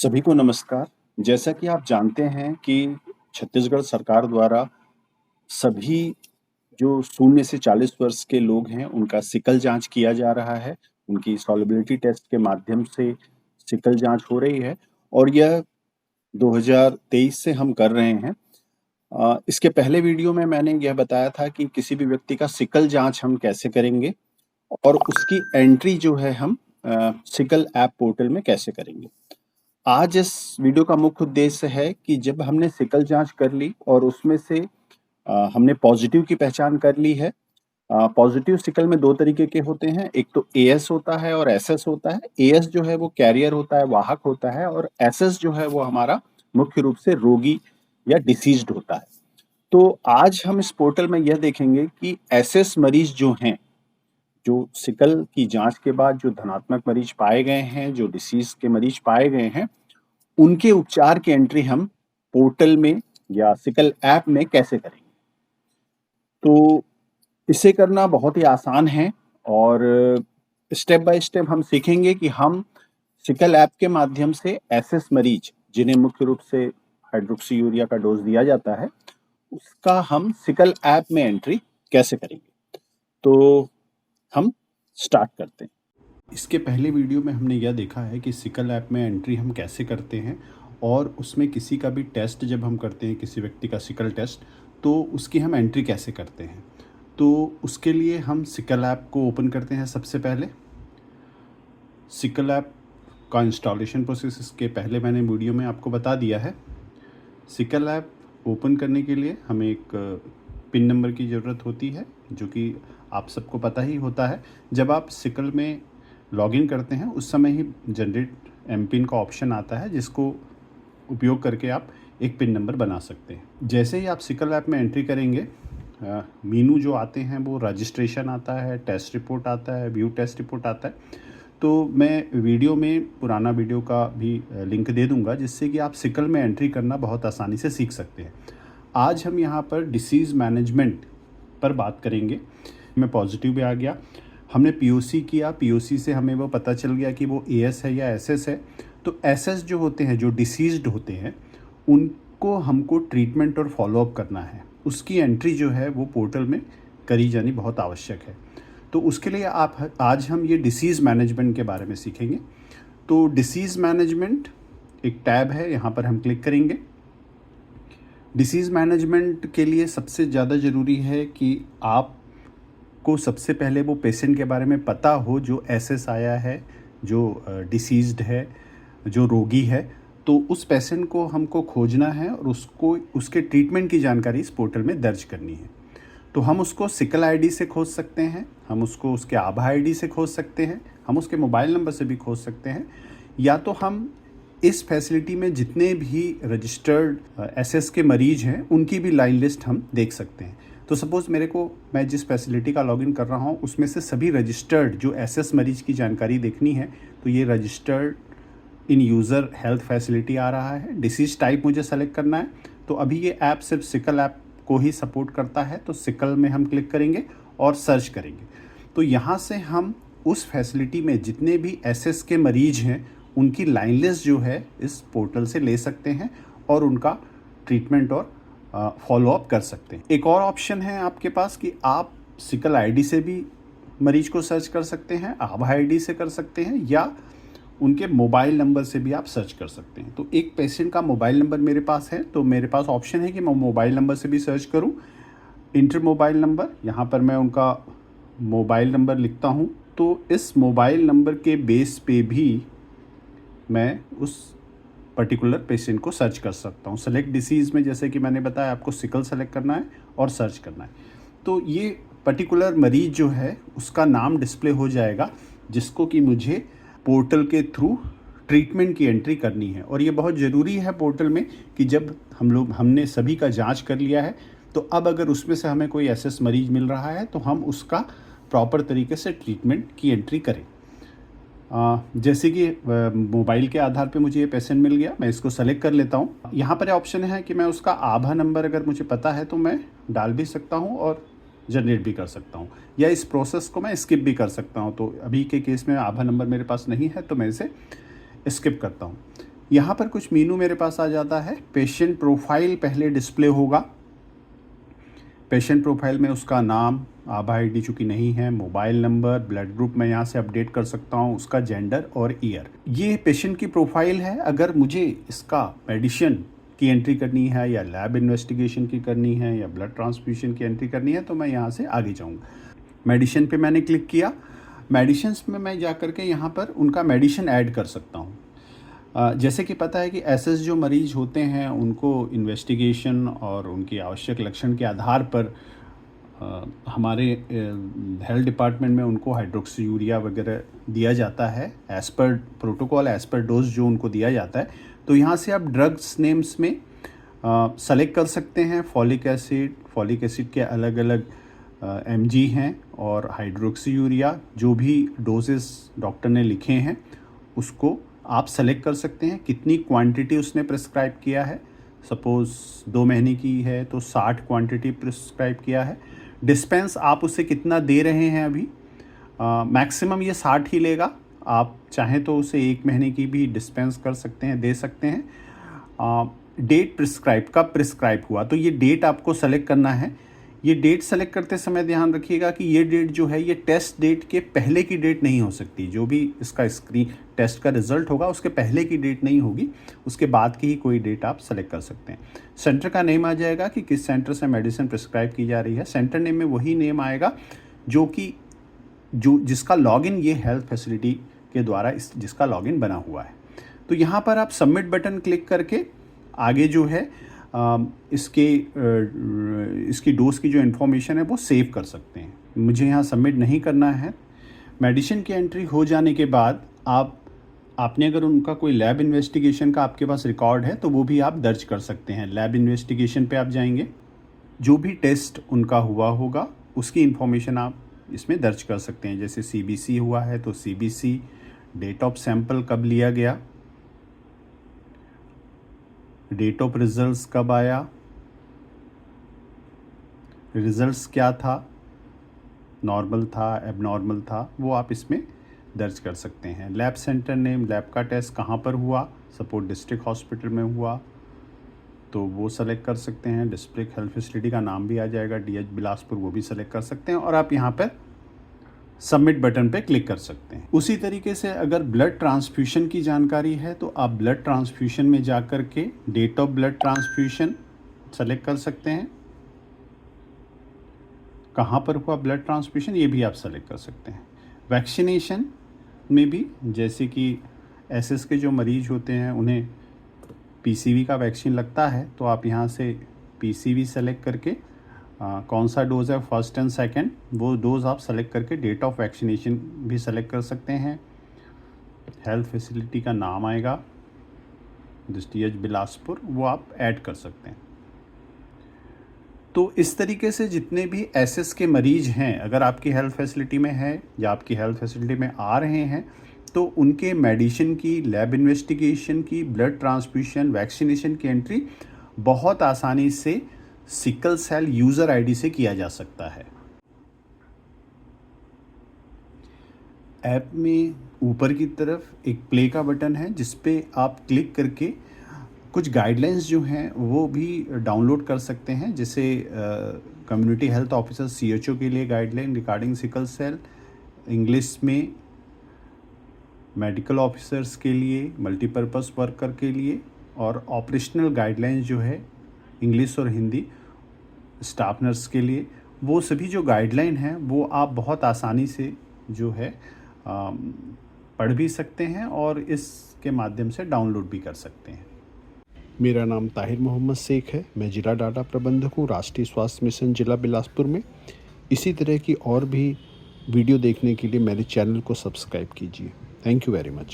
सभी को नमस्कार। जैसा कि आप जानते हैं कि छत्तीसगढ़ सरकार द्वारा सभी जो 0 से 40 वर्ष के लोग हैं, उनका सिकल जाँच किया जा रहा है। उनकी सॉलिबिलिटी टेस्ट के माध्यम से सिकल जाँच हो रही है और यह 2023 से हम कर रहे हैं। इसके पहले वीडियो में मैंने यह बताया था कि किसी भी व्यक्ति का सिकल जाँच हम कैसे करेंगे और उसकी एंट्री जो है हम सिकल ऐप पोर्टल में कैसे करेंगे। आज इस वीडियो का मुख्य उद्देश्य है कि जब हमने सिकल जाँच कर ली और उसमें से हमने पॉज़िटिव की पहचान कर ली है। पॉज़िटिव सिकल में 2 तरीके के होते हैं, एक तो एएस होता है और एसएस होता है। एएस जो है वो कैरियर होता है, वाहक होता है और एसएस जो है वो हमारा मुख्य रूप से रोगी या डिसीज़्ड होता है। तो आज हम इस पोर्टल में यह देखेंगे कि एसएस मरीज़ जो हैं, जो सिकल की जाँच के बाद जो धनात्मक मरीज़ पाए गए हैं, जो डिसीज़ के मरीज़ पाए गए हैं, उनके उपचार की एंट्री हम पोर्टल में या सिकल ऐप में कैसे करेंगे? तो इसे करना बहुत ही आसान है और स्टेप बाय स्टेप हम सीखेंगे कि हम सिकल ऐप के माध्यम से एसएस मरीज, जिन्हें मुख्य रूप से हाइड्रोक्सीयूरिया का डोज़ दिया जाता है, उसका हम सिकल ऐप में एंट्री कैसे करेंगे? तो हम स्टार्ट करते हैं। इसके पहले वीडियो में हमने यह देखा है कि सिकल ऐप में एंट्री हम कैसे करते हैं और उसमें किसी का भी टेस्ट जब हम करते हैं, किसी व्यक्ति का सिकल टेस्ट, तो उसकी हम एंट्री कैसे करते हैं। तो उसके लिए हम सिकल ऐप को ओपन करते हैं। सबसे पहले सिकल ऐप का इंस्टॉलेशन प्रोसेस इसके पहले मैंने वीडियो में आपको बता दिया है। सिकल ऐप ओपन करने के लिए हमें एक पिन नंबर की ज़रूरत होती है, जो कि आप सबको पता ही होता है। जब आप सिकल में लॉगिन करते हैं उस समय ही जनरेट एमपिन का ऑप्शन आता है, जिसको उपयोग करके आप एक पिन नंबर बना सकते हैं। जैसे ही आप सिकल ऐप में एंट्री करेंगे, मीनू जो आते हैं वो रजिस्ट्रेशन आता है, टेस्ट रिपोर्ट आता है, व्यू टेस्ट रिपोर्ट आता है। तो मैं वीडियो में पुराना वीडियो का भी लिंक दे दूंगा, जिससे कि आप सिकल में एंट्री करना बहुत आसानी से सीख सकते हैं। आज हम यहाँ पर डिसीज़ मैनेजमेंट पर बात करेंगे। मैं पॉजिटिव भी आ गया, हमने पीओसी किया, पीओसी से हमें वो पता चल गया कि वो एएस है या एसएस है। तो एसएस जो होते हैं, जो डिसीज़्ड होते हैं, उनको हमको ट्रीटमेंट और फॉलोअप करना है। उसकी एंट्री जो है वो पोर्टल में करी जानी बहुत आवश्यक है। तो उसके लिए आज हम ये डिसीज़ मैनेजमेंट के बारे में सीखेंगे। तो डिसीज़ मैनेजमेंट एक टैब है, यहाँ पर हम क्लिक करेंगे। डिसीज़ मैनेजमेंट के लिए सबसे ज़्यादा ज़रूरी है कि आपको सबसे पहले वो पेशेंट के बारे में पता हो जो एसएस आया है, जो डिसीज़्ड है, जो रोगी है। तो उस पेशेंट को हमको खोजना है और उसको उसके ट्रीटमेंट की जानकारी इस पोर्टल में दर्ज करनी है। तो हम उसको सिकल आईडी से खोज सकते हैं, हम उसको उसके आभा आईडी से खोज सकते हैं, हम उसके मोबाइल नंबर से भी खोज सकते हैं, या तो हम इस फैसिलिटी में जितने भी रजिस्टर्ड एसएस के मरीज हैं उनकी भी लाइन लिस्ट हम देख सकते हैं। तो सपोज़ मैं जिस फैसिलिटी का लॉगिन कर रहा हूँ उसमें से सभी रजिस्टर्ड जो एसएस मरीज की जानकारी देखनी है, तो ये registered in user health facility आ रहा है। डिसीज़ टाइप मुझे सेलेक्ट करना है, तो अभी ये ऐप सिर्फ सिकल ऐप को ही सपोर्ट करता है। तो सिकल में हम क्लिक करेंगे और सर्च करेंगे। तो यहाँ से हम उस फैसिलिटी में जितने भी एसएस के मरीज हैं उनकी लाइन लिस्ट जो है इस पोर्टल से ले सकते हैं और उनका ट्रीटमेंट और फॉलोअप कर सकते हैं। एक और ऑप्शन है आपके पास कि आप सिकल आईडी से भी मरीज को सर्च कर सकते हैं, आभा आईडी से कर सकते हैं, या उनके मोबाइल नंबर से भी आप सर्च कर सकते हैं। तो एक पेशेंट का मोबाइल नंबर मेरे पास है, तो मेरे पास ऑप्शन है कि मैं मोबाइल नंबर से भी सर्च करूं। इंटर मोबाइल नंबर, यहाँ पर मैं उनका मोबाइल नंबर लिखता हूं, तो इस मोबाइल नंबर के बेस पे भी मैं उस पर्टिकुलर पेशेंट को सर्च कर सकता हूँ। सेलेक्ट डिसीज़ में जैसे कि मैंने बताया आपको सिकल सेलेक्ट करना है और सर्च करना है। तो ये पर्टिकुलर मरीज जो है उसका नाम डिस्प्ले हो जाएगा, जिसको कि मुझे पोर्टल के थ्रू ट्रीटमेंट की एंट्री करनी है। और ये बहुत ज़रूरी है पोर्टल में कि जब हमने सभी का जांच कर लिया है, तो अब अगर उसमें से हमें कोई एसएस मरीज मिल रहा है तो हम उसका प्रॉपर तरीके से ट्रीटमेंट की एंट्री करें। जैसे कि मोबाइल के आधार पे मुझे ये पेशेंट मिल गया, मैं इसको सेलेक्ट कर लेता हूँ। यहाँ पर ऑप्शन है कि मैं उसका आभा नंबर अगर मुझे पता है तो मैं डाल भी सकता हूँ और जनरेट भी कर सकता हूँ, या इस प्रोसेस को मैं स्किप भी कर सकता हूँ। तो अभी के केस में आभा नंबर मेरे पास नहीं है तो मैं इसे स्किप करता हूँ। यहाँ पर कुछ मेनू मेरे पास आ जाता है। पेशेंट प्रोफाइल पहले डिस्प्ले होगा। पेशेंट प्रोफाइल में उसका नाम, आभा आईडी चूँकि नहीं है, मोबाइल नंबर, ब्लड ग्रुप मैं यहाँ से अपडेट कर सकता हूँ, उसका जेंडर और ईयर। ये पेशेंट की प्रोफाइल है। अगर मुझे इसका मेडिसिन की एंट्री करनी है या लैब इन्वेस्टिगेशन की करनी है या ब्लड ट्रांसफ्यूजन की एंट्री करनी है तो मैं यहाँ से आगे जाऊँगा। मेडिसिन पे मैंने क्लिक किया। मेडिसिन्स में मैं जा कर के यहाँ पर उनका मेडिसिन ऐड कर सकता हूँ। जैसे कि पता है कि एसएस जो मरीज़ होते हैं उनको इन्वेस्टिगेशन और उनकी आवश्यक लक्षण के आधार पर हमारे हेल्थ डिपार्टमेंट में उनको हाइड्रोक्सीयूरिया वगैरह दिया जाता है as per protocol, as per dose जो उनको दिया जाता है। तो यहाँ से आप ड्रग्स नेम्स में सेलेक्ट कर सकते हैं। फॉलिक एसिड के अलग अलग mg हैं और हाइड्रोक्सीयूरिया जो भी डोजेस डॉक्टर ने लिखे हैं उसको आप सेलेक्ट कर सकते हैं। कितनी क्वांटिटी उसने प्रिस्क्राइब किया है, सपोज़ 2 महीने की है तो 60 क्वांटिटी प्रिस्क्राइब किया है। डिस्पेंस आप उसे कितना दे रहे हैं अभी, मैक्सिमम ये 60 ही लेगा। आप चाहें तो उसे 1 महीने की भी डिस्पेंस कर सकते हैं, दे सकते हैं। डेट प्रिस्क्राइब, कब प्रिस्क्राइब हुआ, तो ये डेट आपको सेलेक्ट करना है। ये डेट सेलेक्ट करते समय ध्यान रखिएगा कि ये डेट जो है ये टेस्ट डेट के पहले की डेट नहीं हो सकती। जो भी इसका स्क्रीन टेस्ट का रिजल्ट होगा उसके पहले की डेट नहीं होगी, उसके बाद की ही कोई डेट आप सेलेक्ट कर सकते हैं। सेंटर का नेम आ जाएगा कि किस सेंटर से मेडिसिन प्रिस्क्राइब की जा रही है। सेंटर नेम में वही नेम आएगा जो जिसका लॉगिन ये हेल्थ फैसिलिटी के द्वारा जिसका लॉगिन बना हुआ है। तो यहाँ पर आप सबमिट बटन क्लिक करके आगे जो है इसकी डोज की जो इन्फॉर्मेशन है वो सेव कर सकते हैं। मुझे यहाँ सबमिट नहीं करना है। मेडिसिन की एंट्री हो जाने के बाद आपने अगर उनका कोई लैब इन्वेस्टिगेशन का आपके पास रिकॉर्ड है तो वो भी आप दर्ज कर सकते हैं। लैब इन्वेस्टिगेशन पे आप जाएंगे, जो भी टेस्ट उनका हुआ होगा उसकी इन्फॉर्मेशन आप इसमें दर्ज कर सकते हैं। जैसे CBC हुआ है तो CBC, डेट ऑफ सैंपल कब लिया गया, डेट ऑफ रिजल्ट्स कब आया, रिजल्ट्स क्या था, नॉर्मल था, एबनॉर्मल था, वो आप इसमें दर्ज कर सकते हैं। लैब सेंटर नेम, लैब का टेस्ट कहाँ पर हुआ, सपोज डिस्ट्रिक्ट हॉस्पिटल में हुआ तो वो सेलेक्ट कर सकते हैं। डिस्ट्रिक्ट हेल्थ फैसिलिटी का नाम भी आ जाएगा, DH बिलासपुर, वो भी सेलेक्ट कर सकते हैं और आप यहाँ पर सबमिट बटन पे क्लिक कर सकते हैं। उसी तरीके से अगर ब्लड ट्रांसफ्यूशन की जानकारी है तो आप ब्लड ट्रांसफ्यूशन में जा कर के date of blood transfusion select कर सकते हैं। कहाँ पर हुआ ब्लड ट्रांसफ्यूशन ये भी आप सेलेक्ट कर सकते हैं। वैक्सीनेशन में भी जैसे कि एसएस के जो मरीज होते हैं उन्हें PCV का वैक्सीन लगता है तो आप यहाँ से PCV सेलेक्ट करके कौन सा डोज़ है, फर्स्ट एंड सेकंड, वो डोज़ आप सेलेक्ट करके डेट ऑफ वैक्सीनेशन भी सेलेक्ट कर सकते हैं। हेल्थ फैसिलिटी का नाम आएगा DH बिलासपुर, वो आप ऐड कर सकते हैं। तो इस तरीके से जितने भी एसएस के मरीज हैं अगर आपकी हेल्थ फैसिलिटी में है या आपकी हेल्थ फैसिलिटी में आ रहे हैं तो उनके मेडिसिन की, लैब इन्वेस्टिगेशन की, ब्लड ट्रांसफ्यूशन, वैक्सीनेशन की एंट्री बहुत आसानी से सिकल सेल यूज़र आईडी से किया जा सकता है। ऐप में ऊपर की तरफ एक प्ले का बटन है जिस पे आप क्लिक करके कुछ गाइडलाइंस जो हैं वो भी डाउनलोड कर सकते हैं। जैसे कम्युनिटी हेल्थ ऑफिसर CHO के लिए guideline regarding sickle cell, English में मेडिकल ऑफिसर्स के लिए, मल्टीपर्पज़ वर्कर के लिए, और ऑपरेशनल गाइडलाइंस जो है इंग्लिश और हिंदी स्टाफ नर्स के लिए। वो सभी जो गाइडलाइन हैं वो आप बहुत आसानी से जो है पढ़ भी सकते हैं और इसके माध्यम से डाउनलोड भी कर सकते हैं। मेरा नाम ताहिर मोहम्मद शेख है। मैं जिला डाटा प्रबंधक हूँ राष्ट्रीय स्वास्थ्य मिशन जिला बिलासपुर में। इसी तरह की और भी वीडियो देखने के लिए मेरे चैनल को सब्सक्राइब कीजिए। Thank you very much.